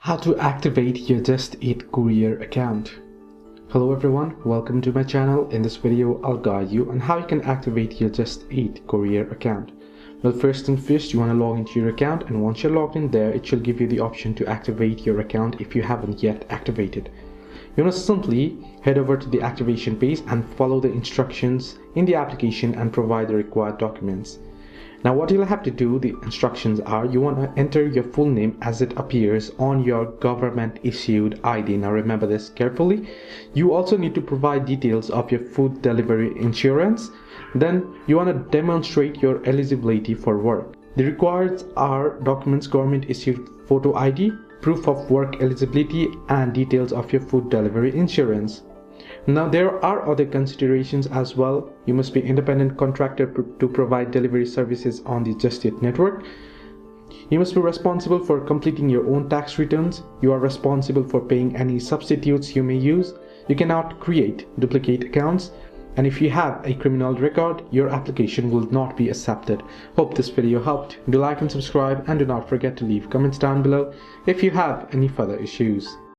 How to activate your Just Eat Courier account. Hello everyone, welcome to my channel. In this video, I'll guide you on how you can activate your Just Eat Courier account. Well, first things first, you want to log into your account, and once you're logged in there, it should give you the option to activate your account if you haven't yet activated. You want to simply head over to the activation page and follow the instructions in the application and provide the required documents. Now what you'll have to do, the instructions are, you want to enter your full name as it appears on your government issued ID. Now remember this carefully. You also need to provide details of your food delivery insurance. Then you want to demonstrate your eligibility for work. The required are documents, government issued photo ID, proof of work eligibility, and details of your food delivery insurance. Now there are other considerations as well. You must be independent contractor to provide delivery services on the Just Eat network. You must be responsible for completing your own tax returns. You are responsible for paying any substitutes you may use. You cannot create duplicate accounts. And if you have a criminal record, your application will not be accepted. Hope this video helped. Do like and subscribe, and do not forget to leave comments down below if you have any further issues.